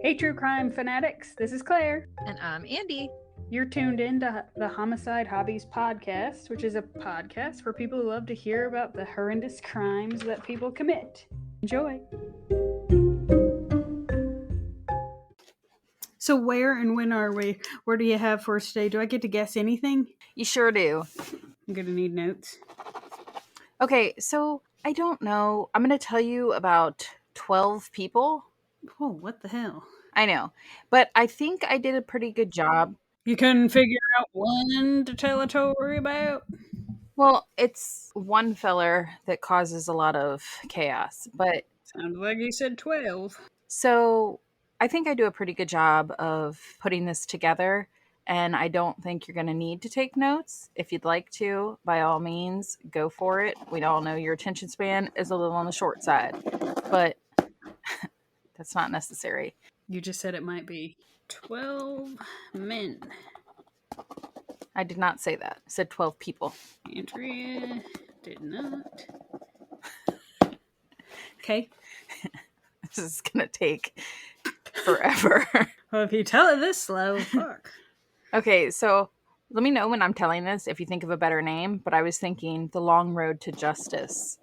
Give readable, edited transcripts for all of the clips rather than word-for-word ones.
Hey, true crime fanatics, this is Claire. And I'm Andy. You're tuned in to the Homicide Hobbies podcast, which is a podcast for people who love to hear about the horrendous crimes that people commit. Enjoy. So where and when are we? Where do you have for us today? Do I get to guess anything? You sure do. I'm going to need notes. Okay, so I don't know. I'm going to tell you about 12 people. Oh, what the hell? I know, but I think I did a pretty good job. You couldn't figure out one to tell a story about? Well, it's one feller that causes a lot of chaos, but... Sounds like you said 12. So I think I do a pretty good job of putting this together, and I don't think you're going to need to take notes. If you'd like to, by all means, go for it. We all know your attention span is a little on the short side, but that's not necessary. You just said it might be 12 men. I did not say that. I said 12 people. Andrea did not. Okay. This is going to take forever. Well, if you tell it this slow, fuck. Okay, so let me know when I'm telling this if you think of a better name, but I was thinking The Long Road to Justice.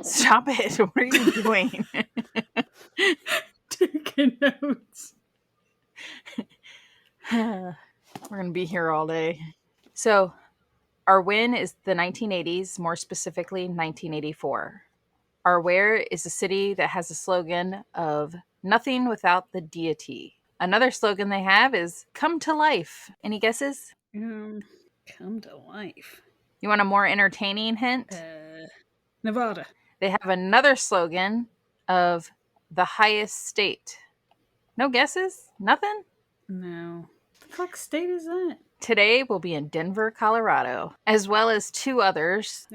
Stop it. What are you doing? Taking notes. We're going to be here all day. So, our win is the 1980s, more specifically 1984. Our where is a city that has a slogan of nothing without the deity. Another slogan they have is come to life. Any guesses? Come to life. You want a more entertaining hint? Nevada. They have another slogan of the highest state. No guesses? Nothing? No. What the fuck state is that? Today we'll be in Denver, Colorado, as well as two others.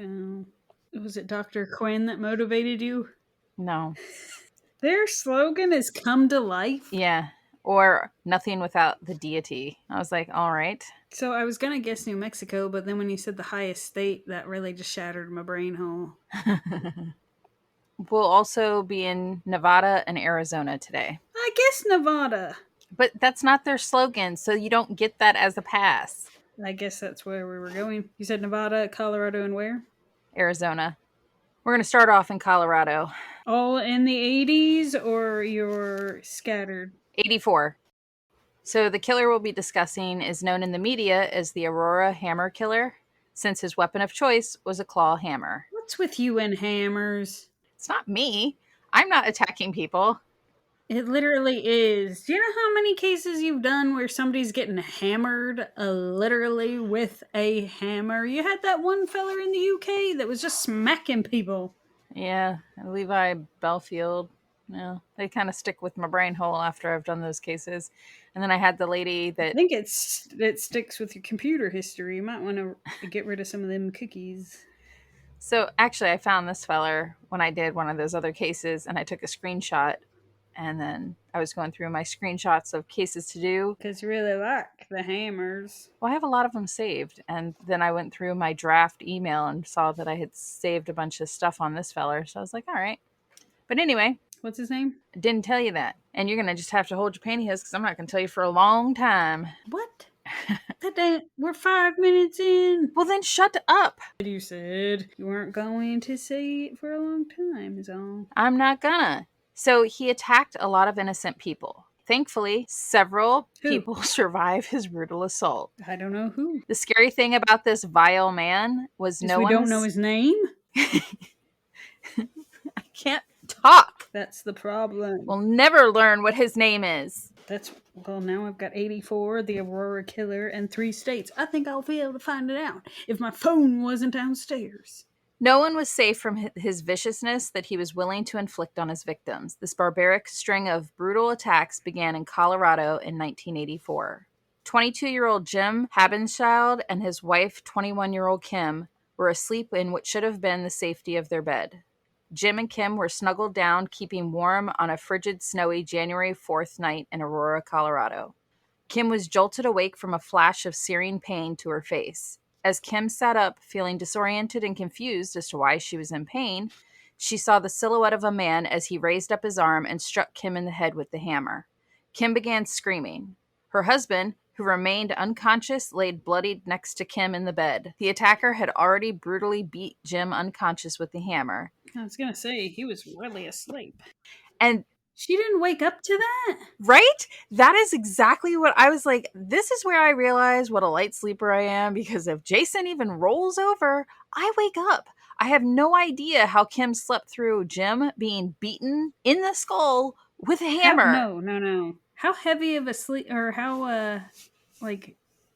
Was it Dr. Quinn that motivated you? No. Their slogan is come to life? Yeah. Or nothing without the deity. I was like, all right. So I was going to guess New Mexico, but then when you said the highest state, that really just shattered my brain hole. We'll also be in Nevada and Arizona today. I guess Nevada. But that's not their slogan, so you don't get that as a pass. I guess that's where we were going. You said Nevada, Colorado, and where? Arizona. We're going to start off in Colorado. All in the 80s, or you're scattered? 84. So the killer we'll be discussing is known in the media as the Aurora hammer killer, since his weapon of choice was a claw hammer. What's with you and hammers? It's not me. I'm not attacking people. It literally is. Do you know how many cases you've done where somebody's getting hammered literally with a hammer? You had that one feller in the UK that was just smacking people. Yeah, Levi Belfield. Yeah, they kind of stick with my brain hole after I've done those cases. And then I had the lady that... I think it sticks with your computer history. You might want to get rid of some of them cookies. So actually I found this feller when I did one of those other cases, and I took a screenshot. And then I was going through my screenshots of cases to do. Because you really like the hammers. Well, I have a lot of them saved. And then I went through my draft email and saw that I had saved a bunch of stuff on this feller. So I was like, all right. But anyway. What's his name? I didn't tell you that. And you're going to just have to hold your pantyhose because I'm not going to tell you for a long time. What? We're 5 minutes in. Well, then shut up. You said you weren't going to say it for a long time is all. I'm not gonna. So he attacked a lot of innocent people. Thankfully, several people survive his brutal assault. I don't know who. The scary thing about this vile man was we don't know his name? I can't talk. That's the problem. We'll never learn what his name is. Well, now I've got 84, the Aurora killer, and 3 states. I think I'll be able to find it out if my phone wasn't downstairs. No one was safe from his viciousness that he was willing to inflict on his victims. This barbaric string of brutal attacks began in Colorado in 1984. 22-year-old Jim Habenschild and his wife, 21-year-old Kim, were asleep in what should have been the safety of their bed. Jim and Kim were snuggled down, keeping warm on a frigid, snowy January 4th night in Aurora, Colorado. Kim was jolted awake from a flash of searing pain to her face. As Kim sat up, feeling disoriented and confused as to why she was in pain, She saw the silhouette of a man as he raised up his arm and struck Kim in the head with the hammer. Kim began screaming. Her husband, who remained unconscious, laid bloodied next to Kim in the bed. The attacker had already brutally beat Jim unconscious with the hammer. I was going to say, he was really asleep. And she didn't wake up to that? Right? That is exactly what I was like. This is where I realize what a light sleeper I am, because if Jason even rolls over, I wake up. I have no idea how Kim slept through Jim being beaten in the skull with a hammer. No. How heavy of a sleep, or how,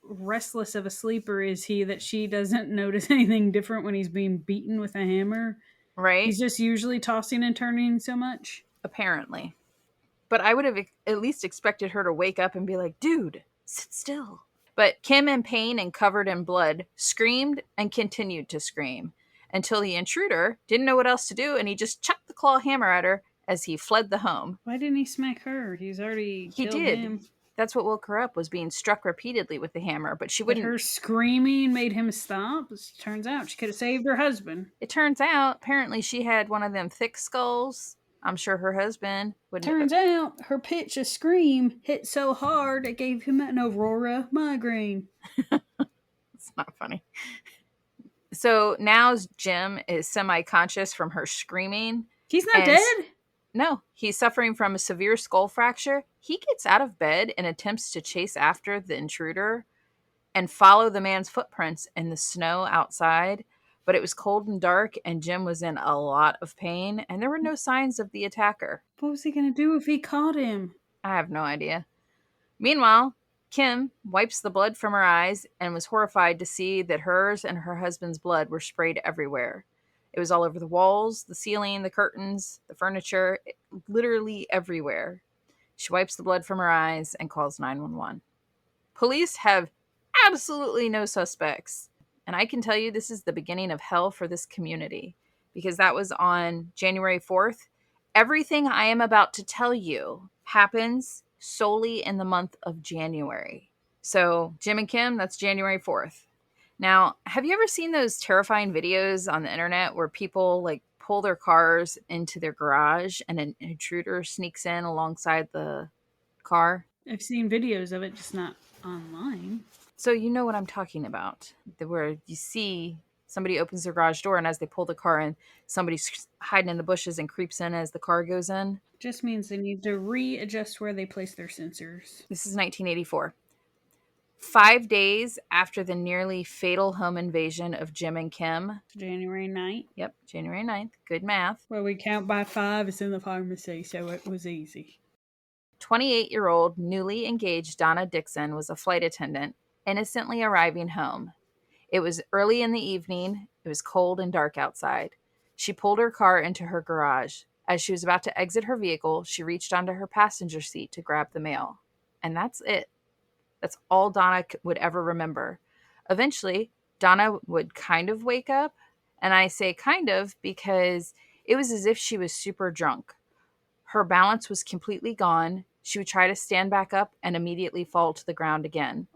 restless of a sleeper is he that she doesn't notice anything different when he's being beaten with a hammer? Right? He's just usually tossing and turning so much? Apparently. But I would have at least expected her to wake up and be like, dude, sit still. But Kim, in pain and covered in blood, screamed and continued to scream until the intruder didn't know what else to do, and he just chucked the claw hammer at her as he fled the home. Why didn't he smack her? He's already killed him. That's what woke her up, was being struck repeatedly with the hammer, but she wouldn't. But her screaming made him stop. It turns out she could have saved her husband. It turns out, apparently, she had one of them thick skulls. I'm sure her husband wouldn't. Turns out her pitch of scream hit so hard it gave him an Aurora migraine. It's not funny. So now Jim is semi-conscious from her screaming. He's not dead? No, he's suffering from a severe skull fracture. He gets out of bed and attempts to chase after the intruder and follow the man's footprints in the snow outside. But it was cold and dark, and Jim was in a lot of pain, and there were no signs of the attacker. What was he going to do if he caught him? I have no idea. Meanwhile, Kim wipes the blood from her eyes and was horrified to see that hers and her husband's blood were sprayed everywhere. It was all over the walls, the ceiling, the curtains, the furniture, literally everywhere. She wipes the blood from her eyes and calls 911. Police have absolutely no suspects. And I can tell you this is the beginning of hell for this community, because that was on January 4th. Everything I am about to tell you happens solely in the month of January. So Jim and Kim, that's January 4th. Now, have you ever seen those terrifying videos on the internet where people like pull their cars into their garage and an intruder sneaks in alongside the car? I've seen videos of it, just not online. So you know what I'm talking about, where you see somebody opens their garage door, and as they pull the car in, somebody's hiding in the bushes and creeps in as the car goes in. Just means they need to readjust where they place their sensors. This is 1984. 5 days after the nearly fatal home invasion of Jim and Kim. January 9th? Yep, January 9th. Good math. Well, we count by 5. It's in the pharmacy, so it was easy. 28-year-old newly engaged Donna Dixon was a flight attendant, innocently arriving home. It was early in the evening. It was cold and dark outside. She pulled her car into her garage. As she was about to exit her vehicle, she reached onto her passenger seat to grab the mail. And that's it. That's all Donna would ever remember. Eventually, Donna would kind of wake up. And I say kind of because it was as if she was super drunk. Her balance was completely gone. She would try to stand back up and immediately fall to the ground again.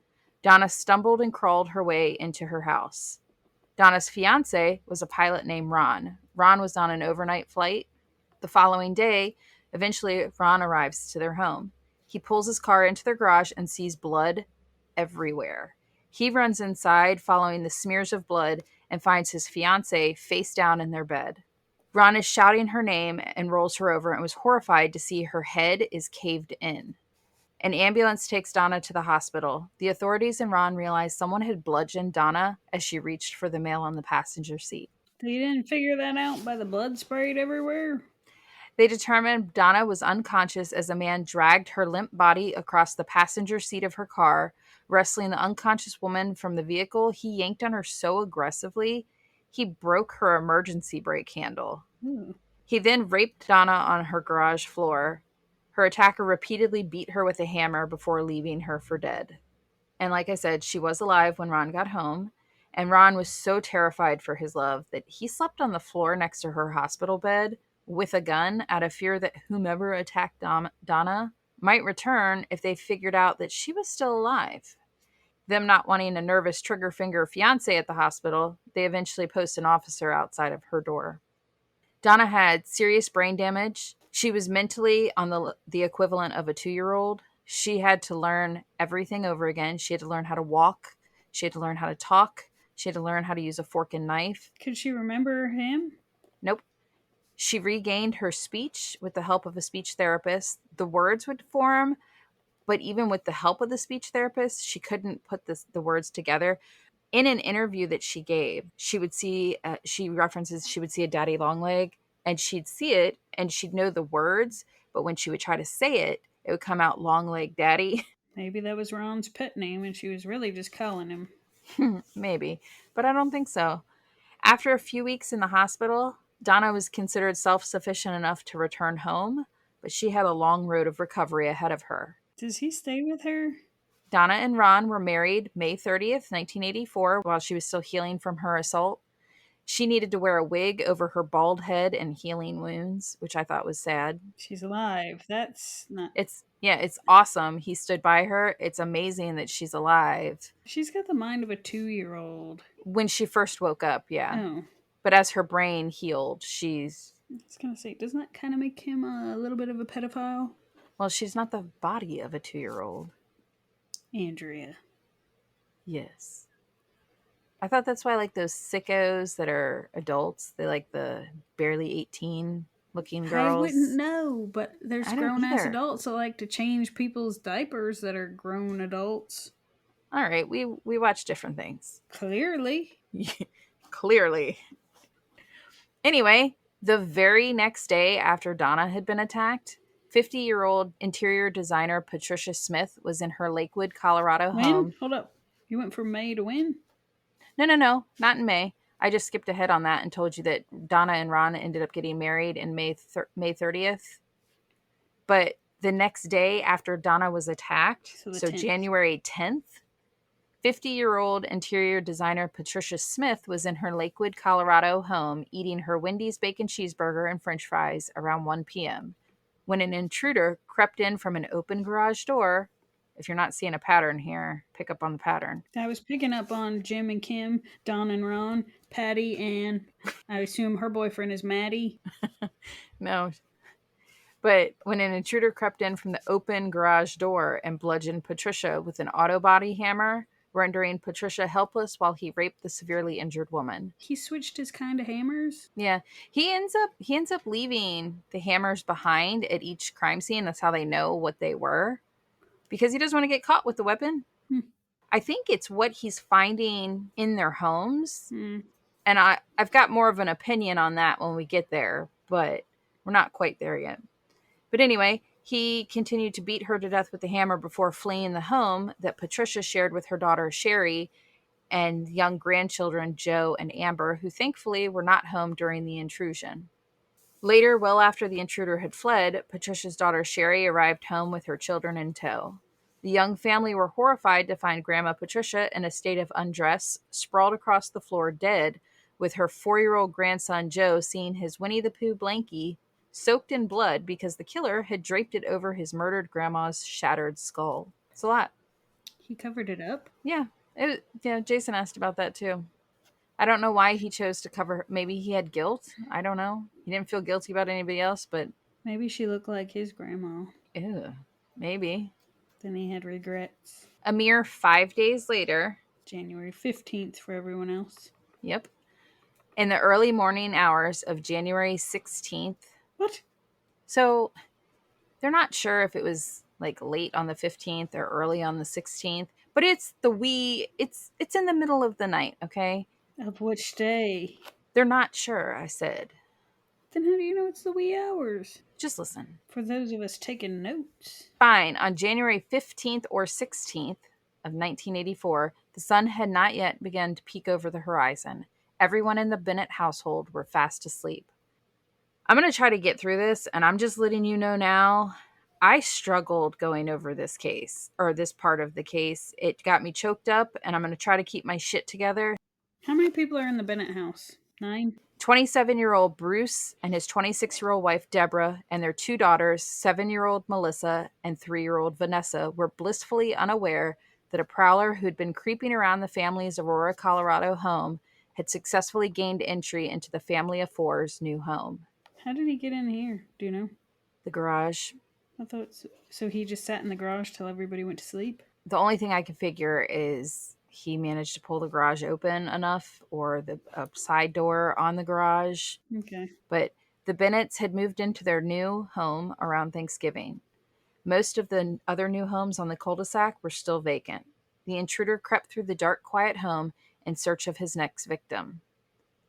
Donna stumbled and crawled her way into her house. Donna's fiancé was a pilot named Ron. Ron was on an overnight flight. The following day, eventually Ron arrives to their home. He pulls his car into their garage and sees blood everywhere. He runs inside, following the smears of blood, and finds his fiancée face down in their bed. Ron is shouting her name and rolls her over and was horrified to see her head is caved in. An ambulance takes Donna to the hospital. The authorities and Ron realize someone had bludgeoned Donna as she reached for the mail on the passenger seat. They didn't figure that out by the blood sprayed everywhere? They determined Donna was unconscious as a man dragged her limp body across the passenger seat of her car. Wrestling the unconscious woman from the vehicle, he yanked on her so aggressively, he broke her emergency brake handle. He then raped Donna on her garage floor. Her attacker repeatedly beat her with a hammer before leaving her for dead. And like I said, she was alive when Ron got home. And Ron was so terrified for his love that he slept on the floor next to her hospital bed with a gun out of fear that whomever attacked Donna might return if they figured out that she was still alive. Them not wanting a nervous trigger finger fiancé at the hospital, they eventually post an officer outside of her door. Donna had serious brain damage. She was mentally on the equivalent of a 2-year-old. She had to learn everything over again. She had to learn how to walk. She had to learn how to talk. She had to learn how to use a fork and knife. Could she remember him? Nope. She regained her speech with the help of a speech therapist. The words would form, but even with the help of the speech therapist, she couldn't put the words together. In an interview that she gave, she would see, she references, she would see a daddy long leg, and she'd see it and she'd know the words, but when she would try to say it, it would come out long leg daddy. Maybe that was Ron's pet name and she was really just calling him. Maybe, but I don't think so. After a few weeks in the hospital, Donna was considered self-sufficient enough to return home, but she had a long road of recovery ahead of her. Does he stay with her? Donna and Ron were married May 30th, 1984, while she was still healing from her assault. She needed to wear a wig over her bald head and healing wounds, which I thought was sad. She's alive. That's not. It's awesome. He stood by her. It's amazing that she's alive. She's got the mind of a 2-year-old. When she first woke up, yeah. Oh. But as her brain healed, she's... I was going to say, doesn't that kind of make him a little bit of a pedophile? Well, she's not the body of a 2-year-old. Andrea. Yes. I thought that's why, like, those sickos that are adults, they like the barely 18 looking girls. I wouldn't know, but there's grown-ass adults that like to change people's diapers that are grown adults. All right, we watch different things. Clearly. Clearly. Anyway, the very next day after Donna had been attacked, 50-year-old interior designer Patricia Smith was in her Lakewood, Colorado home. Hold up. You went from May to when? No, not in May. I just skipped ahead on that and told you that Donna and Ron ended up getting married in May 30th. But the next day after Donna was attacked, so January 10th, 50-year-old interior designer Patricia Smith was in her Lakewood, Colorado home eating her Wendy's bacon cheeseburger and french fries around 1 p.m. when an intruder crept in from an open garage door. If you're not seeing a pattern here, pick up on the pattern. I was picking up on Jim and Kim, Don and Ron, Patty, and I assume her boyfriend is Maddie. No. But when an intruder crept in from the open garage door and bludgeoned Patricia with an auto body hammer, rendering Patricia helpless while he raped the severely injured woman. He switched his kind of hammers? Yeah. He ends up leaving the hammers behind at each crime scene. That's how they know what they were. Because he doesn't want to get caught with the weapon. I think it's what he's finding in their homes. And I've got more of an opinion on that when we get there, but we're not quite there yet. But anyway, he continued to beat her to death with the hammer before fleeing the home that Patricia shared with her daughter Sherry and young grandchildren Joe and Amber, who thankfully were not home during the intrusion. Later, well after the intruder had fled, Patricia's daughter Sherry arrived home with her children in tow. The young family were horrified to find Grandma Patricia in a state of undress, sprawled across the floor dead, with her 4-year-old grandson Joe seeing his Winnie the Pooh blankie soaked in blood because the killer had draped it over his murdered grandma's shattered skull. It's a lot. He covered it up? Yeah. Jason asked about that too. I don't know why he chose to cover. Maybe he had guilt. I don't know. He didn't feel guilty about anybody else, but... Maybe she looked like his grandma. Ew. Maybe. Then he had regrets. A mere 5 days later... January 15th for everyone else. Yep. In the early morning hours of January 16th... What? So, they're not sure if it was, like, late on the 15th or early on the 16th, but it's in the middle of the night, okay? Of which day? They're not sure, I said. Then how do you know it's the wee hours? Just listen. For those of us taking notes. Fine. On January 15th or 16th of 1984, the sun had not yet begun to peek over the horizon. Everyone in the Bennett household were fast asleep. I'm going to try to get through this, and I'm just letting you know now, I struggled going over this case, or this part of the case. It got me choked up, and I'm going to try to keep my shit together. How many people are in the Bennett house? 9? 27-year-old Bruce and his 26-year-old wife, Deborah, and their 2 daughters, 7-year-old Melissa and 3-year-old Vanessa, were blissfully unaware that a prowler who'd been creeping around the family's Aurora, Colorado home had successfully gained entry into the family of 4's new home. How did he get in here? Do you know? The garage. I thought so. He just sat in the garage till everybody went to sleep. The only thing I can figure is he managed to pull the garage open enough, or the side door on the garage. Okay. But the Bennetts had moved into their new home around Thanksgiving. Most of the other new homes on the cul-de-sac were still vacant. The intruder crept through the dark, quiet home in search of his next victim.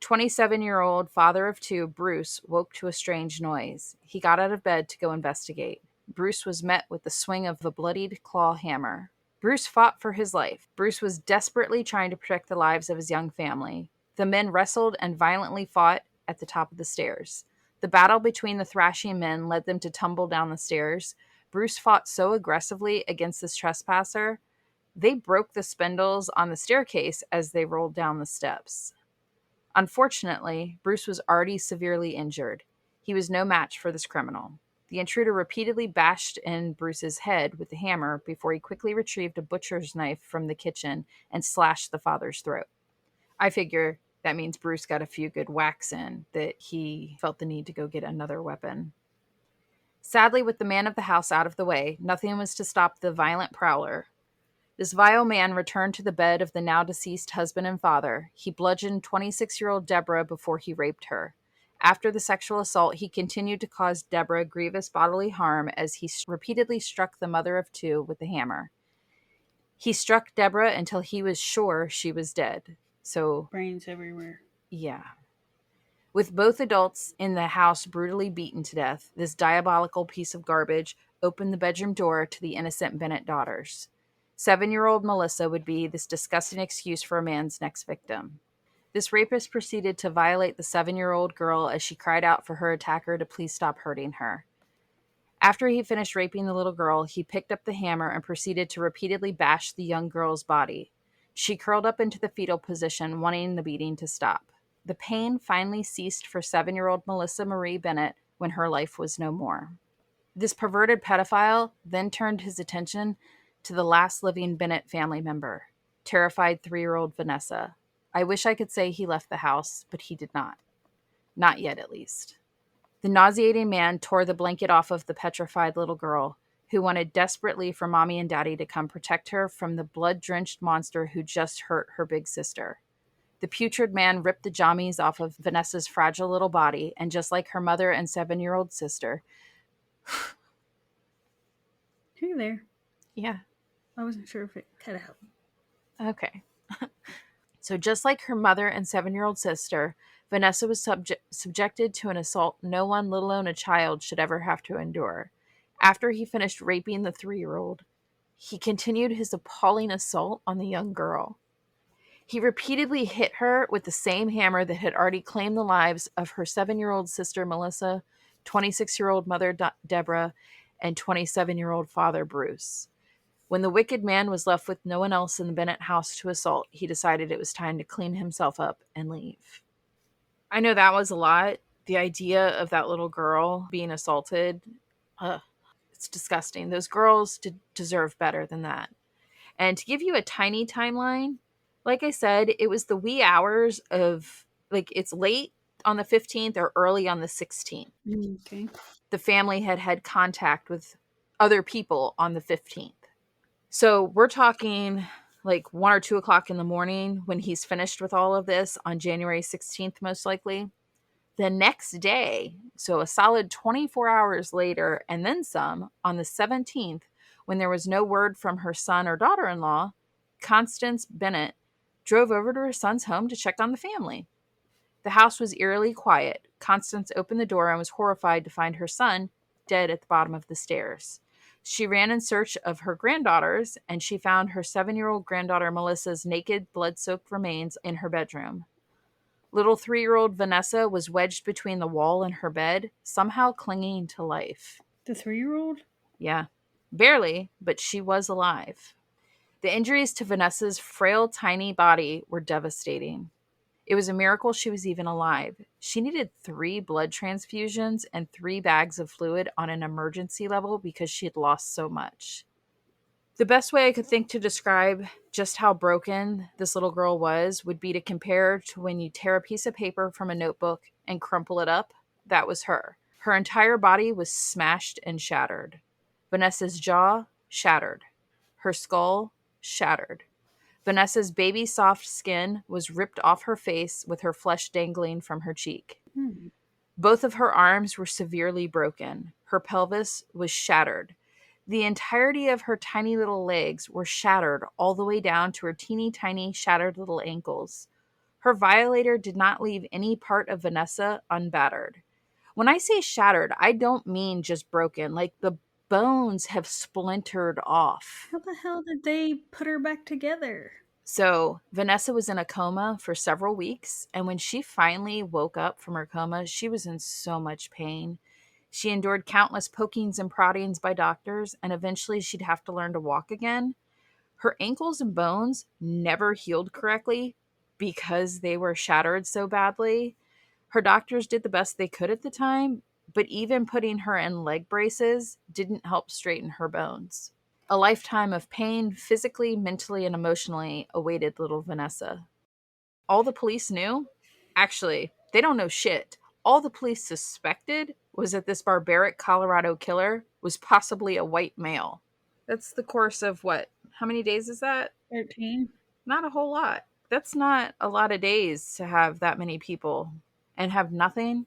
27-year-old father of two, Bruce, woke to a strange noise. He got out of bed to go investigate. Bruce was met with the swing of a bloodied claw hammer. Bruce fought for his life. Bruce was desperately trying to protect the lives of his young family. The men wrestled and violently fought at the top of the stairs. The battle between the thrashing men led them to tumble down the stairs. Bruce fought so aggressively against this trespasser, they broke the spindles on the staircase as they rolled down the steps. Unfortunately, Bruce was already severely injured. He was no match for this criminal. The intruder repeatedly bashed in Bruce's head with the hammer before he quickly retrieved a butcher's knife from the kitchen and slashed the father's throat. I figure that means Bruce got a few good whacks in, that he felt the need to go get another weapon. Sadly, with the man of the house out of the way, nothing was to stop the violent prowler. This vile man returned to the bed of the now deceased husband and father. He bludgeoned 26-year-old Deborah before he raped her. After the sexual assault, he continued to cause Deborah grievous bodily harm as he repeatedly struck the mother of two with the hammer. He struck Deborah until he was sure she was dead. So, Brains everywhere. yeah. With both adults in the house brutally beaten to death, this diabolical piece of garbage opened the bedroom door to the innocent Bennett daughters. 7-year-old Melissa would be this disgusting excuse for a man's next victim. This rapist proceeded to violate the 7-year-old girl as she cried out for her attacker to please stop hurting her. After he finished raping the little girl, he picked up the hammer and proceeded to repeatedly bash the young girl's body. She curled up into the fetal position, wanting the beating to stop. The pain finally ceased for 7-year-old Melissa Marie Bennett when her life was no more. This perverted pedophile then turned his attention to the last living Bennett family member, terrified 3-year-old Vanessa. I wish I could say he left the house, but he did not. Not yet, at least. The nauseating man tore the blanket off of the petrified little girl, who wanted desperately for Mommy and Daddy to come protect her from the blood-drenched monster who just hurt her big sister. The putrid man ripped the jammies off of Vanessa's fragile little body, and just like her mother and 7-year-old sister... Hey there. Yeah. I wasn't sure if it cut out. Okay. So just like her mother and 7-year-old sister, Vanessa was subjected to an assault no one, let alone a child, should ever have to endure. After he finished raping the 3-year-old, he continued his appalling assault on the young girl. He repeatedly hit her with the same hammer that had already claimed the lives of her 7-year-old sister, Melissa, 26-year-old mother, Deborah, and 27-year-old father, Bruce. When the wicked man was left with no one else in the Bennett house to assault, he decided it was time to clean himself up and leave. I know that was a lot. The idea of that little girl being assaulted, it's disgusting. Those girls deserve better than that. And to give you a tiny timeline, like I said, it was the wee hours of, it's late on the 15th or early on the 16th. Okay. The family had contact with other people on the 15th. So we're talking like 1 or 2 o'clock in the morning when he's finished with all of this on January 16th, most likely. The next day, so a solid 24 hours later, and then some, on the 17th, when there was no word from her son or daughter-in-law, Constance Bennett drove over to her son's home to check on the family. The house was eerily quiet. Constance opened the door and was horrified to find her son dead at the bottom of the stairs. She ran in search of her granddaughters, and she found her 7-year-old granddaughter Melissa's naked, blood-soaked remains in her bedroom. Little 3-year-old Vanessa was wedged between the wall and her bed, somehow clinging to life. The 3-year-old? Yeah. Barely, but she was alive. The injuries to Vanessa's frail, tiny body were devastating. It was a miracle she was even alive. She needed 3 blood transfusions and 3 bags of fluid on an emergency level because she had lost so much. The best way I could think to describe just how broken this little girl was would be to compare to when you tear a piece of paper from a notebook and crumple it up. that was her. Her entire body was smashed and shattered. Vanessa's jaw shattered. Her skull shattered. Vanessa's baby soft skin was ripped off her face with her flesh dangling from her cheek. Both of her arms were severely broken. Her pelvis was shattered. The entirety of her tiny little legs were shattered all the way down to her teeny tiny shattered little ankles. Her violator did not leave any part of Vanessa unbattered. When I say shattered, I don't mean just broken. Like, the bones have splintered off. How the hell did they put her back together? So Vanessa was in a coma for several weeks, and when she finally woke up from her coma, she was in so much pain. She endured countless pokings and proddings by doctors, and eventually she'd have to learn to walk again. Her ankles and bones never healed correctly because they were shattered so badly. Her doctors did the best they could at the time, but even putting her in leg braces didn't help straighten her bones. A lifetime of pain, physically, mentally, and emotionally, awaited little Vanessa. All the police knew? Actually, they don't know shit. All the police suspected was that this barbaric Colorado killer was possibly a white male. That's the course of what? How many days is that? 13. Not a whole lot. That's not a lot of days to have that many people and have nothing.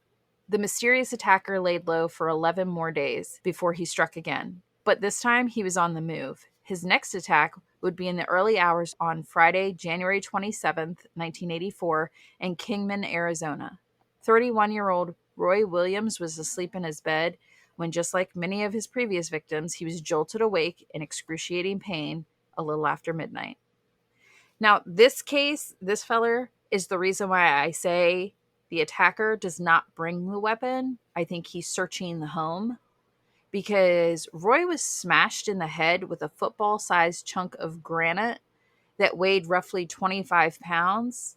The mysterious attacker laid low for 11 more days before he struck again. But this time he was on the move. His next attack would be in the early hours on Friday, January 27th, 1984, in Kingman, Arizona. 31-year-old Roy Williams was asleep in his bed when, just like many of his previous victims, he was jolted awake in excruciating pain a little after midnight. Now, this case, this feller, is the reason why I say the attacker does not bring the weapon. I think he's searching the home, because Roy was smashed in the head with a football-sized chunk of granite that weighed roughly 25 pounds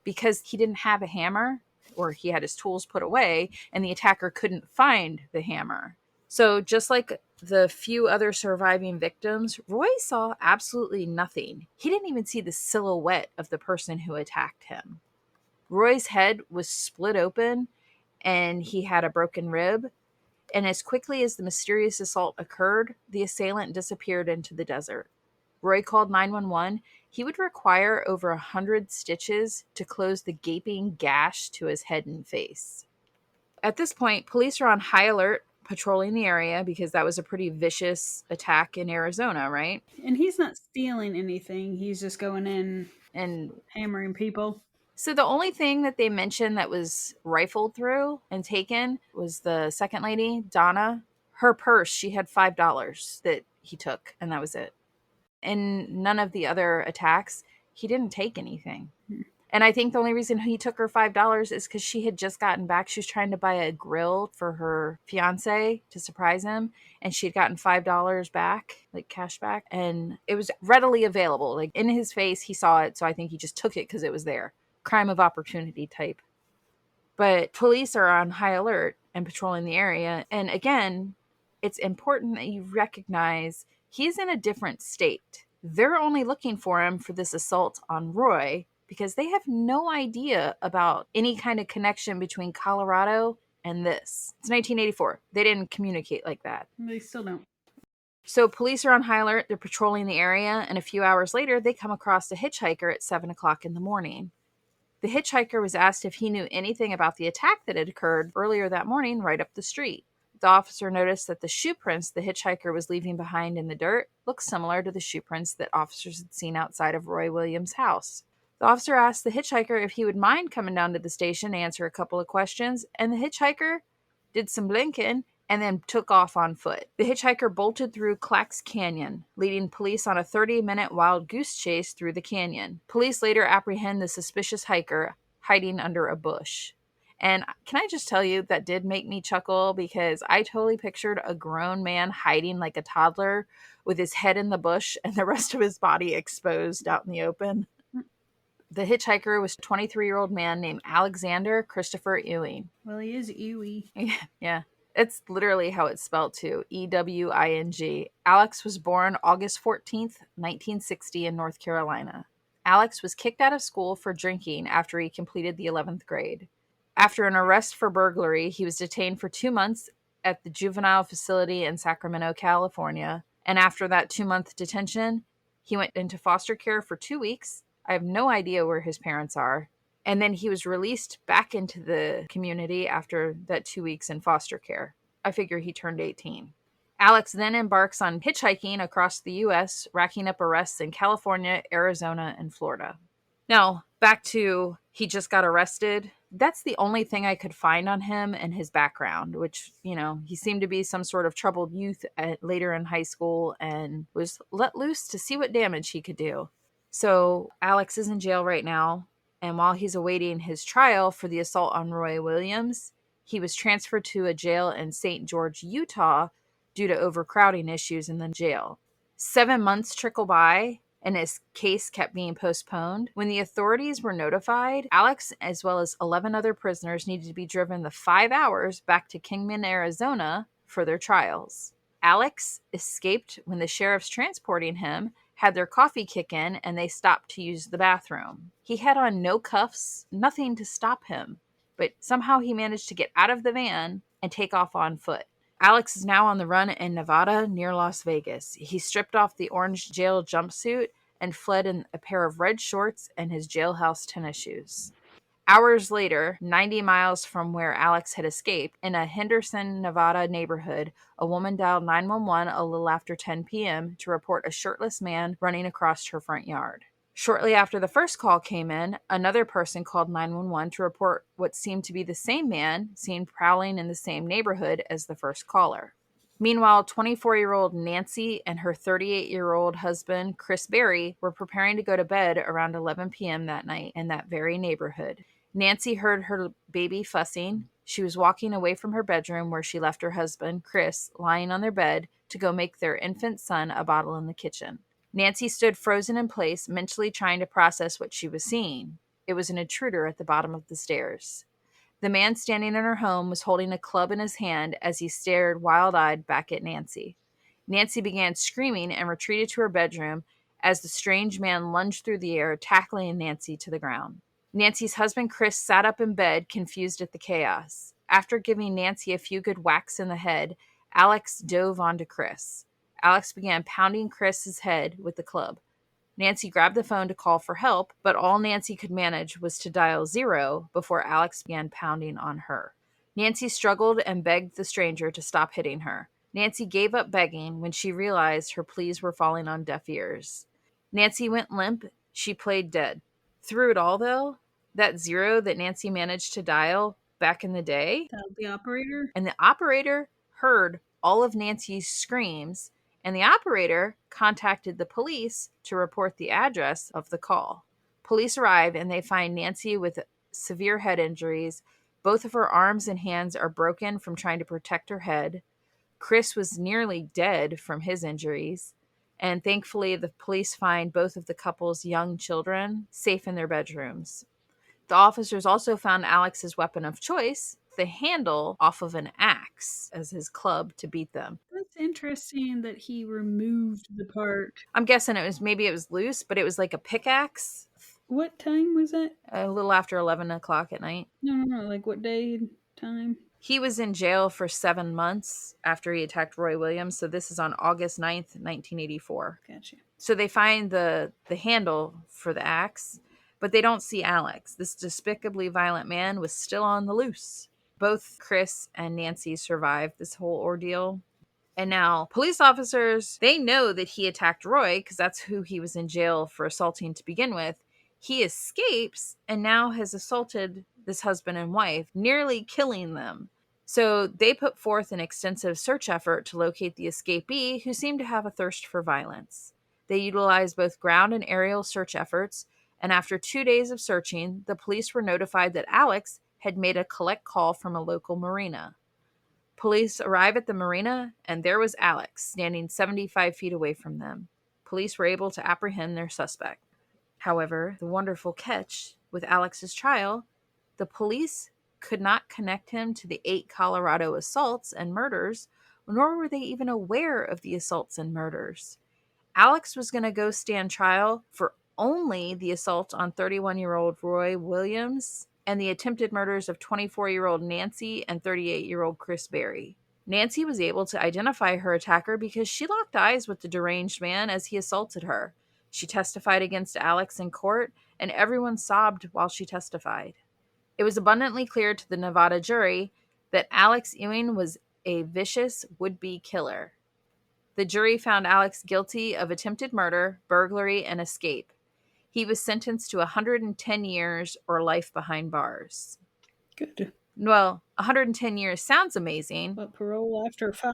because he didn't have a hammer, or he had his tools put away, and the attacker couldn't find the hammer. So just like the few other surviving victims, Roy saw absolutely nothing. He didn't even see the silhouette of the person who attacked him. Roy's head was split open and he had a broken rib. And as quickly as the mysterious assault occurred, the assailant disappeared into the desert. Roy called 911. He would require over 100 stitches to close the gaping gash to his head and face. At this point, police are on high alert, patrolling the area because that was a pretty vicious attack in Arizona, right? And he's not stealing anything. He's just going in And hammering people. so the only thing that they mentioned that was rifled through and taken was the second lady, Donna. Her purse, she had $5 that he took, and that was it. In none of the other attacks, he didn't take anything. And I think the only reason he took her $5 is because she had just gotten back. She was trying to buy a grill for her fiance to surprise him, and she had gotten $5 back, like cash back, and it was readily available. Like, in his face, he saw it, so I think he just took it because it was there. Crime of opportunity type. But police are on high alert and patrolling the area. And again, it's important that you recognize he's in a different state. They're only looking for him for this assault on Roy because they have no idea about any kind of connection between Colorado and this. It's 1984. They didn't communicate like that. They still don't. So police are on high alert. They're patrolling the area. And a few hours later, they come across a hitchhiker at 7 o'clock in the morning. The hitchhiker was asked if he knew anything about the attack that had occurred earlier that morning right up the street. The officer noticed that the shoe prints the hitchhiker was leaving behind in the dirt looked similar to the shoe prints that officers had seen outside of Roy Williams' house. The officer asked the hitchhiker if he would mind coming down to the station to answer a couple of questions, and the hitchhiker did some blinking and then took off on foot. The hitchhiker bolted through Clacks Canyon, leading police on a 30-minute wild goose chase through the canyon. Police later apprehend the suspicious hiker hiding under a bush. And can I just tell you, that did make me chuckle because I totally pictured a grown man hiding like a toddler with his head in the bush and the rest of his body exposed out in the open. The hitchhiker was a 23-year-old man named Alexander Christopher Ewing. Well, he is Ewy. Yeah. It's literally how it's spelled too. Ewing. Alex was born August 14th, 1960 in North Carolina. Alex was kicked out of school for drinking after he completed the 11th grade. After an arrest for burglary, he was detained for 2 months at the juvenile facility in Sacramento, California. And after that 2-month detention, he went into foster care for 2 weeks. I have no idea where his parents are. And then he was released back into the community after that 2 weeks in foster care. I figure he turned 18. Alex then embarks on hitchhiking across the U.S., racking up arrests in California, Arizona, and Florida. Now, back to he just got arrested. That's the only thing I could find on him and his background, which, he seemed to be some sort of troubled youth later in high school and was let loose to see what damage he could do. So Alex is in jail right now, and while he's awaiting his trial for the assault on Roy Williams, he was transferred to a jail in St. George, Utah, due to overcrowding issues in the jail. 7 months trickle by, and his case kept being postponed. When the authorities were notified, Alex, as well as 11 other prisoners, needed to be driven the 5 hours back to Kingman, Arizona for their trials. Alex escaped when the sheriffs transporting him had their coffee kick in and they stopped to use the bathroom. He had on no cuffs, nothing to stop him, but somehow he managed to get out of the van and take off on foot. Alex is now on the run in Nevada near Las Vegas. He stripped off the orange jail jumpsuit and fled in a pair of red shorts and his jailhouse tennis shoes. Hours later, 90 miles from where Alex had escaped, in a Henderson, Nevada neighborhood, a woman dialed 911 a little after 10 p.m. to report a shirtless man running across her front yard. Shortly after the first call came in, another person called 911 to report what seemed to be the same man seen prowling in the same neighborhood as the first caller. Meanwhile, 24-year-old Nancy and her 38-year-old husband, Chris Berry, were preparing to go to bed around 11 p.m. that night in that very neighborhood. Nancy heard her baby fussing. She was walking away from her bedroom where she left her husband, Chris, lying on their bed to go make their infant son a bottle in the kitchen. Nancy stood frozen in place, mentally trying to process what she was seeing. It was an intruder at the bottom of the stairs. The man standing in her home was holding a club in his hand as he stared wild-eyed back at Nancy. Nancy began screaming and retreated to her bedroom as the strange man lunged through the air, tackling Nancy to the ground. Nancy's husband, Chris, sat up in bed, confused at the chaos. After giving Nancy a few good whacks in the head, Alex dove onto Chris. Alex began pounding Chris's head with the club. Nancy grabbed the phone to call for help, but all Nancy could manage was to dial 0 before Alex began pounding on her. Nancy struggled and begged the stranger to stop hitting her. Nancy gave up begging when she realized her pleas were falling on deaf ears. Nancy went limp. She played dead. Through it all, though, that 0 that Nancy managed to dial back in the day, The operator? and the operator heard all of Nancy's screams, and the operator contacted the police to report the address of the call. Police arrive and they find Nancy with severe head injuries. Both of her arms and hands are broken from trying to protect her head. Chris was nearly dead from his injuries. And thankfully, the police find both of the couple's young children safe in their bedrooms. The officers also found Alex's weapon of choice, the handle off of an axe, as his club to beat them. That's interesting that he removed the part. I'm guessing it was loose, but it was like a pickaxe. What time was that? A little after 11 o'clock at night. No, like what day and time? He was in jail for 7 months after he attacked Roy Williams, so this is on August 9th, 1984. Gotcha. So they find the handle for the axe, but they don't see Alex. This despicably violent man was still on the loose. Both Chris and Nancy survived this whole ordeal. And now police officers, they know that he attacked Roy because that's who he was in jail for assaulting to begin with. He escapes and now has assaulted this husband and wife, nearly killing them. So they put forth an extensive search effort to locate the escapee, who seemed to have a thirst for violence. They utilized both ground and aerial search efforts, and after 2 days of searching, the police were notified that Alex had made a collect call from a local marina. Police arrive at the marina, and there was Alex, standing 75 feet away from them. Police were able to apprehend their suspect. However, the wonderful catch with Alex's trial, the police could not connect him to the 8 Colorado assaults and murders, nor were they even aware of the assaults and murders. Alex was going to go stand trial for only the assault on 31-year-old Roy Williams, and the attempted murders of 24-year-old Nancy and 38-year-old Chris Berry. Nancy was able to identify her attacker because she locked eyes with the deranged man as he assaulted her. She testified against Alex in court, and everyone sobbed while she testified. It was abundantly clear to the Nevada jury that Alex Ewing was a vicious would-be killer. The jury found Alex guilty of attempted murder, burglary, and escape. He was sentenced to 110 years or life behind bars. Good. Well, 110 years sounds amazing. But parole after 5?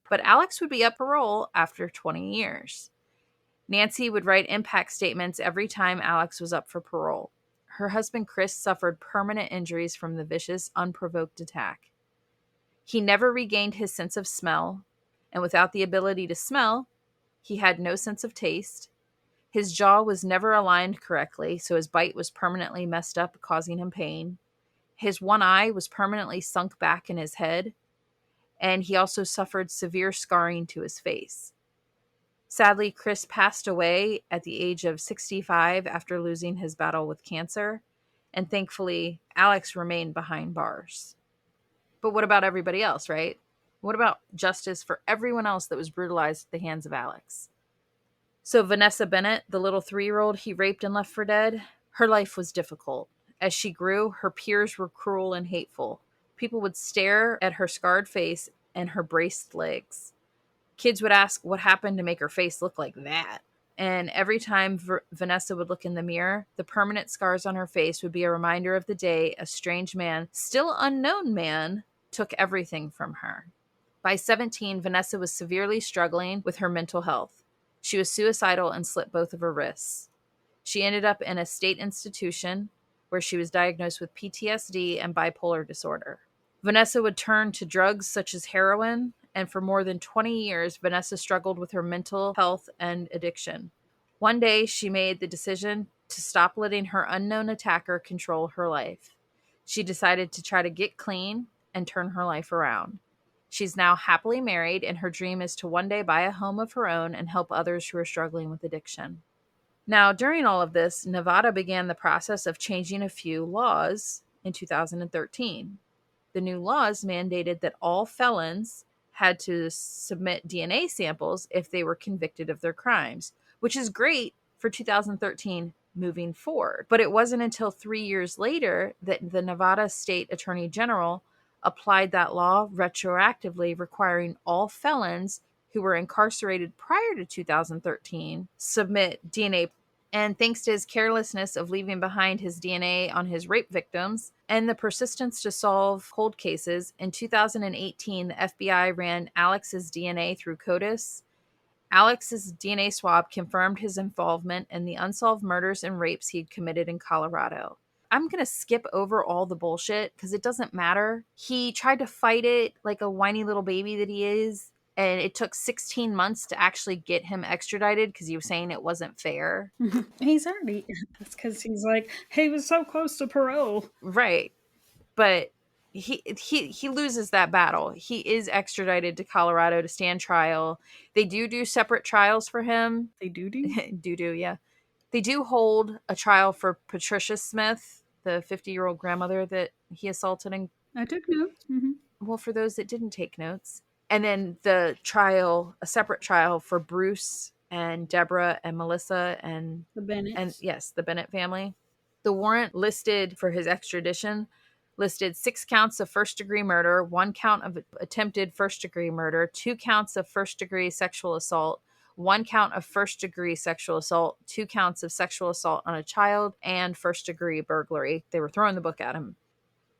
But Alex would be up parole after 20 years. Nancy would write impact statements every time Alex was up for parole. Her husband Chris suffered permanent injuries from the vicious, unprovoked attack. He never regained his sense of smell, and without the ability to smell, he had no sense of taste. His jaw was never aligned correctly, so his bite was permanently messed up, causing him pain. His one eye was permanently sunk back in his head, and he also suffered severe scarring to his face. Sadly, Chris passed away at the age of 65 after losing his battle with cancer, and thankfully, Alex remained behind bars. But what about everybody else, right? What about justice for everyone else that was brutalized at the hands of Alex? So Vanessa Bennett, the little 3-year-old he raped and left for dead, her life was difficult. As she grew, her peers were cruel and hateful. People would stare at her scarred face and her braced legs. Kids would ask what happened to make her face look like that. And every time Vanessa would look in the mirror, the permanent scars on her face would be a reminder of the day a strange man, still unknown man, took everything from her. By 17, Vanessa was severely struggling with her mental health. She was suicidal and slit both of her wrists. She ended up in a state institution where she was diagnosed with PTSD and bipolar disorder. Vanessa would turn to drugs such as heroin, and for more than 20 years, Vanessa struggled with her mental health and addiction. One day, she made the decision to stop letting her unknown attacker control her life. She decided to try to get clean and turn her life around. She's now happily married, and her dream is to one day buy a home of her own and help others who are struggling with addiction. Now, during all of this, Nevada began the process of changing a few laws in 2013. The new laws mandated that all felons had to submit DNA samples if they were convicted of their crimes, which is great for 2013 moving forward. But it wasn't until 3 years later that the Nevada State Attorney General applied that law retroactively, requiring all felons who were incarcerated prior to 2013 submit DNA. And thanks to his carelessness of leaving behind his DNA on his rape victims and the persistence to solve cold cases, in 2018, the FBI ran Alex's DNA through CODIS. Alex's DNA swab confirmed his involvement in the unsolved murders and rapes he'd committed in Colorado. I'm going to skip over all the bullshit because it doesn't matter. He tried to fight it like a whiny little baby that he is. And it took 16 months to actually get him extradited because he was saying it wasn't fair. He's already... That's because he's like, he was so close to parole. Right. But he loses that battle. He is extradited to Colorado to stand trial. They do separate trials for him. They do? Yeah. They do hold a trial for Patricia Smith, the 50-year-old grandmother that he assaulted. I took notes. Mm-hmm. Well, for those that didn't take notes. And then a separate trial for Bruce and Deborah and Melissa and the Bennetts. And yes, the Bennett family. The warrant listed for his extradition listed 6 counts of first-degree murder, 1 count of attempted first-degree murder, 2 counts of first-degree sexual assault, 1 count of first-degree sexual assault, 2 counts of sexual assault on a child, and first-degree burglary. They were throwing the book at him.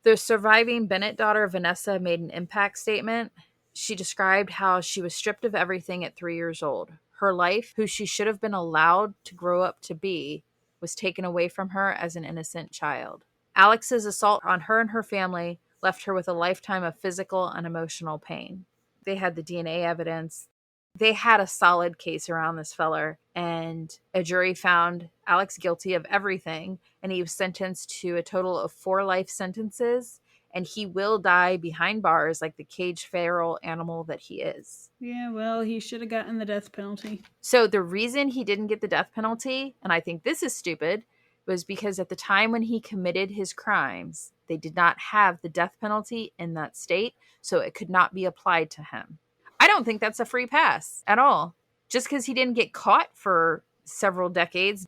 The surviving Bennett daughter, Vanessa, made an impact statement. She described how she was stripped of everything at 3 years old. Her life, who she should have been allowed to grow up to be, was taken away from her as an innocent child. Alex's assault on her and her family left her with a lifetime of physical and emotional pain. They had the DNA evidence. They had a solid case around this feller, and a jury found Alex guilty of everything, and he was sentenced to a total of 4 life sentences, and he will die behind bars like the caged feral animal that he is. Yeah, well, he should have gotten the death penalty. So the reason he didn't get the death penalty, and I think this is stupid, was because at the time when he committed his crimes, they did not have the death penalty in that state, so it could not be applied to him. I don't think that's a free pass at all. Just because he didn't get caught for several decades,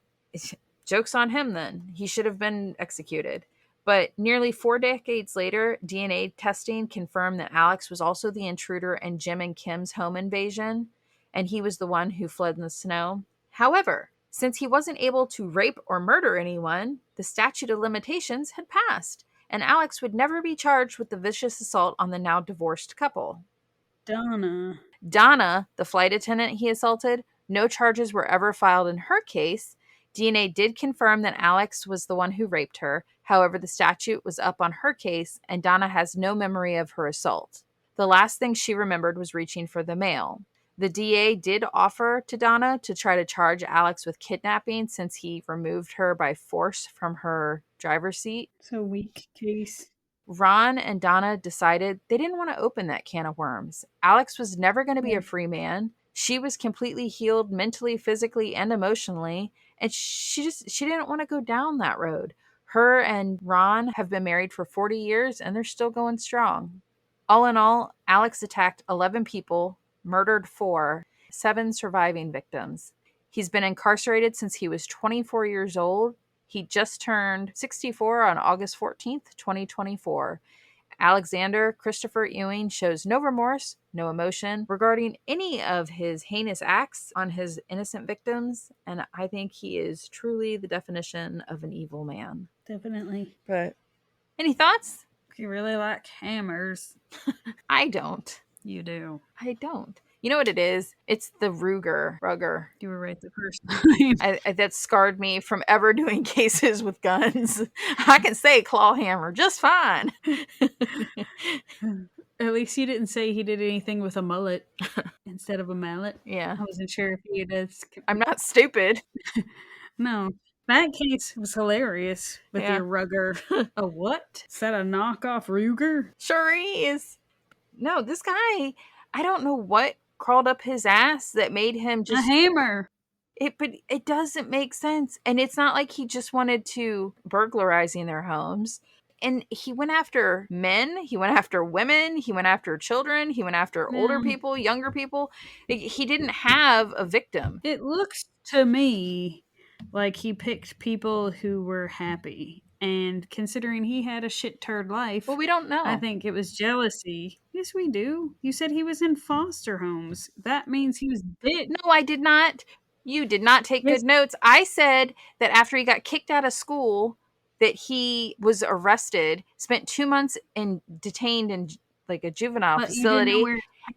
joke's on him then. He should have been executed. But nearly 4 decades later, DNA testing confirmed that Alex was also the intruder in Jim and Kim's home invasion, and he was the one who fled in the snow. However, since he wasn't able to rape or murder anyone, the statute of limitations had passed, and Alex would never be charged with the vicious assault on the now divorced couple. Donna, the flight attendant he assaulted, no charges were ever filed in her case. DNA did confirm that Alex was the one who raped her. However, the statute was up on her case, and Donna has no memory of her assault. The last thing she remembered was reaching for the mail. The DA did offer to Donna to try to charge Alex with kidnapping since he removed her by force from her driver's seat. It's a weak case. Ron and Donna decided they didn't want to open that can of worms. Alex was never going to be a free man. She was completely healed mentally, physically, and emotionally, and she didn't want to go down that road. Her and Ron have been married for 40 years, and they're still going strong. All in all, Alex attacked 11 people, murdered 4, 7 surviving victims. He's been incarcerated since he was 24 years old. He just turned 64 on August 14th, 2024. Alexander Christopher Ewing shows no remorse, no emotion regarding any of his heinous acts on his innocent victims, and I think he is truly the definition of an evil man. Definitely. But any thoughts? You really like hammers. I don't. You do. I don't. You know what it is? It's the Rugger. You were right the first time. That scarred me from ever doing cases with guns. I can say claw hammer just fine. At least you didn't say he did anything with a mullet instead of a mallet. Yeah. I wasn't sure if he did. I'm not stupid. No. That case was hilarious with your Rugger. A what? Is that a knockoff Ruger? Sure is. No, this guy, I don't know what crawled up his ass that made him just... A hammer. But it doesn't make sense. And it's not like he just wanted to burglarizing their homes. And he went after men. He went after women. He went after children. He went after older people, younger people. He didn't have a victim. It looks to me like he picked people who were happy. And considering he had a shit turd life... Well, we don't know. I think it was jealousy. Yes, we do. You said he was in foster homes. That means he was dead. No, I did not. You did not take good notes. I said that after he got kicked out of school, that he was arrested, spent 2 months detained in like a juvenile facility,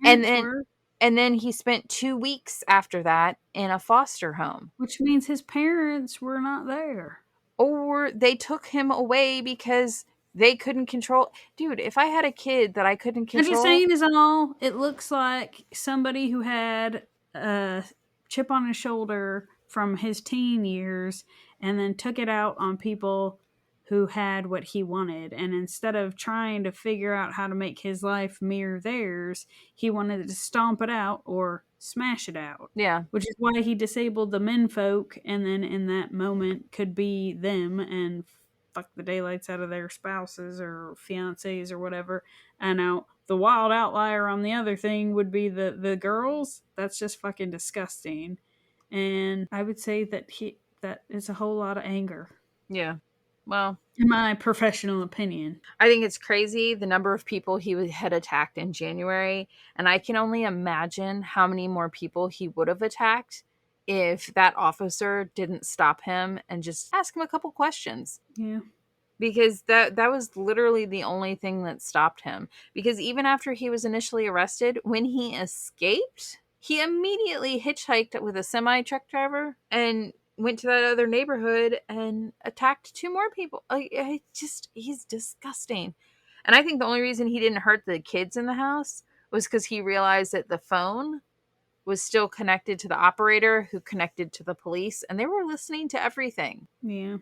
and then he spent 2 weeks after that in a foster home. Which means his parents were not there. Or they took him away because they couldn't control... Dude, if I had a kid that I couldn't control... I'm just saying is all, it looks like somebody who had a chip on his shoulder from his teen years and then took it out on people who had what he wanted. And instead of trying to figure out how to make his life mirror theirs, he wanted to stomp it out or smash it out. Yeah. Which is why he disabled the menfolk and then in that moment could be them and fuck the daylights out of their spouses or fiancés or whatever. And now the wild outlier on the other thing would be the girls. That's just fucking disgusting. And I would say that that is a whole lot of anger. Yeah. Well, in my professional opinion, I think it's crazy the number of people he had attacked in January, and I can only imagine how many more people he would have attacked if that officer didn't stop him and just ask him a couple questions. Yeah. Because that was literally the only thing that stopped him. Because even after he was initially arrested, when he escaped, he immediately hitchhiked with a semi-truck driver and went to that other neighborhood and attacked 2 more people. He's disgusting. And I think the only reason he didn't hurt the kids in the house was because he realized that the phone was still connected to the operator who connected to the police, and they were listening to everything. Yeah.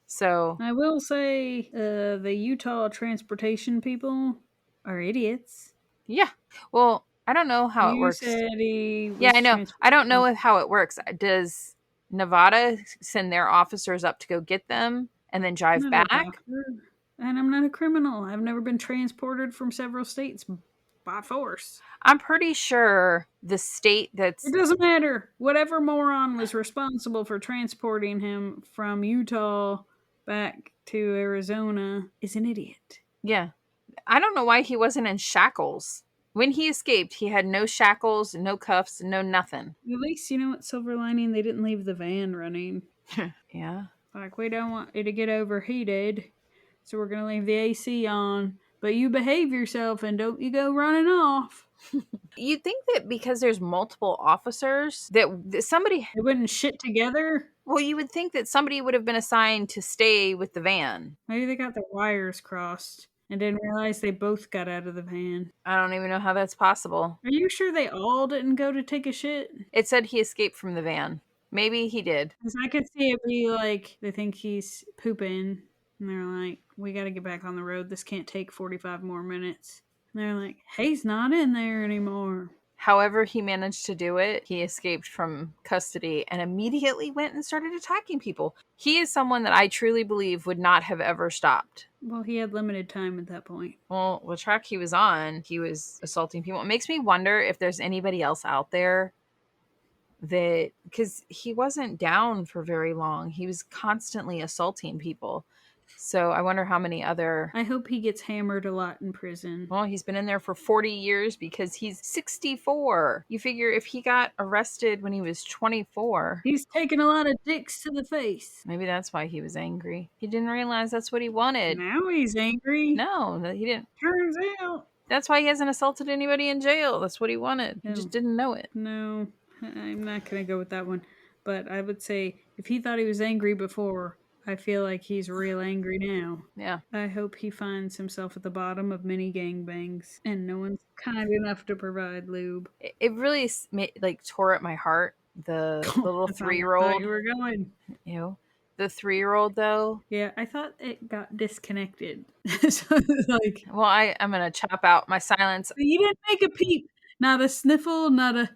So I will say the Utah transportation people are idiots. Yeah. Well, I don't know how it works. You said he was I know. I don't know how it works. Nevada send their officers up to go get them and then drive I'm not a back. doctor, and I'm not a criminal. I've never been transported from several states by force. I'm pretty sure the state It that's, doesn't matter. Whatever moron was responsible for transporting him from Utah back to Arizona is an idiot. yeah. I don't know why he wasn't in shackles. When he escaped, he had no shackles, no cuffs, no nothing. At least, you know what, silver lining, they didn't leave the van running. Yeah. Like, we don't want it to get overheated, so we're going to leave the AC on. But you behave yourself and don't you go running off. You'd think that because there's multiple officers that somebody, They wouldn't shit together. well, you would think that somebody would have been assigned to stay with the van. Maybe they got their wires crossed and didn't realize they both got out of the van. I don't even know how that's possible. Are you sure they all didn't go to take a shit? It said he escaped from the van. Maybe he did. Because I could see it be like they think he's pooping and they're like, we got to get back on the road. This can't take 45 more minutes. And they're like, he's not in there anymore. However, he managed to do it. He escaped from custody and immediately went and started attacking people. He is someone that I truly believe would not have ever stopped. Well, he had limited time at that point. Well, the track he was on, he was assaulting people. It makes me wonder if there's anybody else out there that, because he wasn't down for very long. He was constantly assaulting people. So I wonder how many other. I hope he gets hammered a lot in prison. Well, he's been in there for 40 years because he's 64. You figure if he got arrested when he was 24. He's taken a lot of dicks to the face. Maybe that's why he was angry. He didn't realize that's what he wanted. Now he's angry. No, he didn't. Turns out. That's why he hasn't assaulted anybody in jail. That's what he wanted. He just didn't know it. No, I'm not going to go with that one. But I would say if he thought he was angry before, I feel like he's real angry now. Yeah. I hope he finds himself at the bottom of many gangbangs and no one's kind enough to provide lube. It really like tore at my heart. The little That's how I 3-year-old. thought you were going. You know, the 3-year-old though. Yeah, I thought it got disconnected. So it's like, Well, I'm gonna chop out my silence. you didn't make a peep, not a sniffle, not a.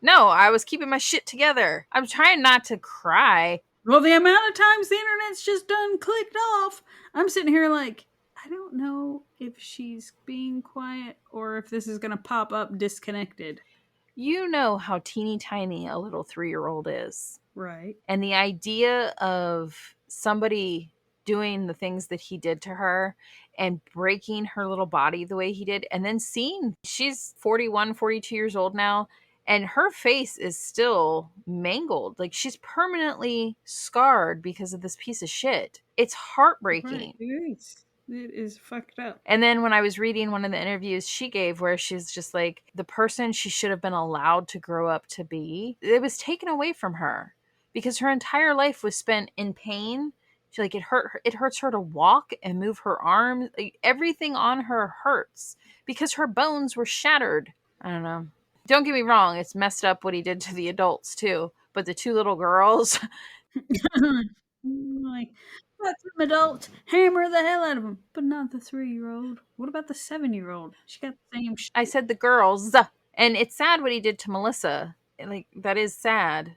No, I was keeping my shit together. I'm trying not to cry. Well, the amount of times the internet's just done clicked off, I'm sitting here like, I don't know if she's being quiet or if this is going to pop up disconnected. You know how teeny tiny a little 3-year-old is. Right. And the idea of somebody doing the things that he did to her and breaking her little body the way he did, and then seeing she's 41, 42 years old now, and her face is still mangled. Like she's permanently scarred because of this piece of shit. It's heartbreaking. Right. It is fucked up. And then when I was reading one of the interviews she gave where she's just like, the person she should have been allowed to grow up to be, it was taken away from her because her entire life was spent in pain. She, like, it hurts her to walk and move her arms. Like, everything on her hurts because her bones were shattered. I don't know. Don't get me wrong, it's messed up what he did to the adults too. But the 2 little girls. Like, let some adults hammer the hell out of them, but not the 3-year-old. What about the 7-year-old? She got the same shit. I said the girls. And it's sad what he did to Melissa. Like, that is sad.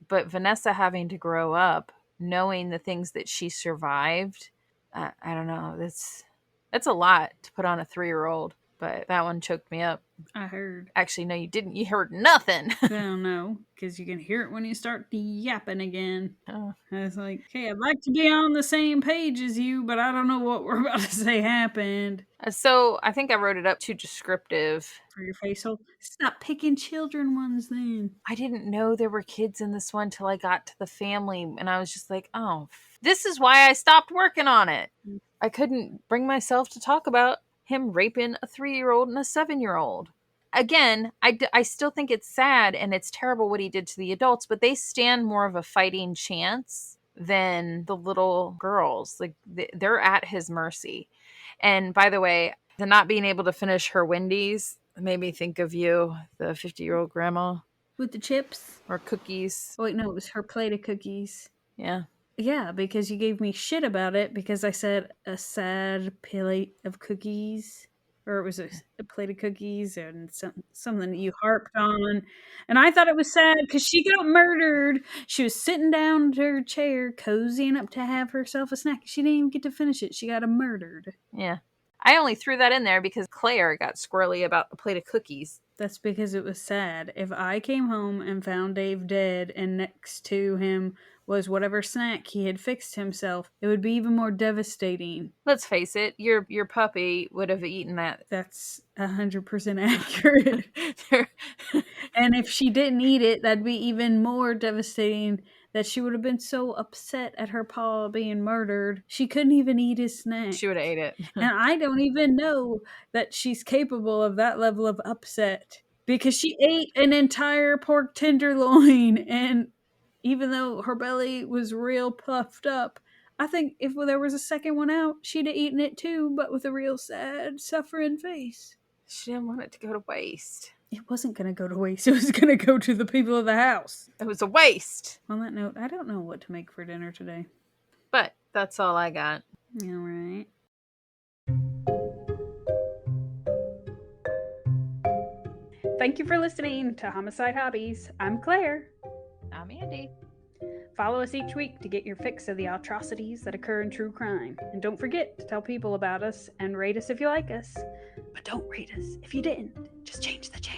But Vanessa having to grow up, knowing the things that she survived, I don't know. That's a lot to put on a 3-year-old. But that one choked me up. I heard. Actually, no, you didn't. You heard nothing. I don't know, because you can hear it when you start yapping again. Oh. I was like, hey, I'd like to be on the same page as you, but I don't know what we're about to say happened. So I think I wrote it up too descriptive. For your facial? Stop picking children ones then. I didn't know there were kids in this one till I got to the family, and I was just like, oh, this is why I stopped working on it. I couldn't bring myself to talk about him raping a 3-year-old and a 7-year-old. Again, I still think it's sad and it's terrible what he did to the adults, but they stand more of a fighting chance than the little girls. Like, they're at his mercy. And by the way, the not being able to finish her Wendy's made me think of you, the 50-year-old grandma. With the chips? Or cookies. Oh, wait, no, it was her plate of cookies. Yeah. Yeah, because you gave me shit about it because I said a sad plate of cookies or it was a plate of cookies and something that you harped on. And I thought it was sad because she got murdered. She was sitting down to her chair, cozying up to have herself a snack. She didn't even get to finish it. She got murdered. Yeah. I only threw that in there because Claire got squirrely about a plate of cookies. That's because it was sad. If I came home and found Dave dead and next to him was whatever snack he had fixed himself, it would be even more devastating. Let's face it, your puppy would have eaten that. That's 100% accurate. And if she didn't eat it, that'd be even more devastating, that she would have been so upset at her paw being murdered, she couldn't even eat his snack. She would have ate it. And I don't even know that she's capable of that level of upset, because she ate an entire pork tenderloin, and even though her belly was real puffed up, I think if there was a second one out, she'd have eaten it too, but with a real sad, suffering face. She didn't want it to go to waste. It wasn't going to go to waste. It was going to go to the people of the house. It was a waste. On that note, I don't know what to make for dinner today. But that's all I got. All right. Thank you for listening to Homicide Hobbies. I'm Claire. I'm Andy. Follow us each week to get your fix of the atrocities that occur in true crime. And don't forget to tell people about us and rate us if you like us. But don't rate us if you didn't. Just change the channel.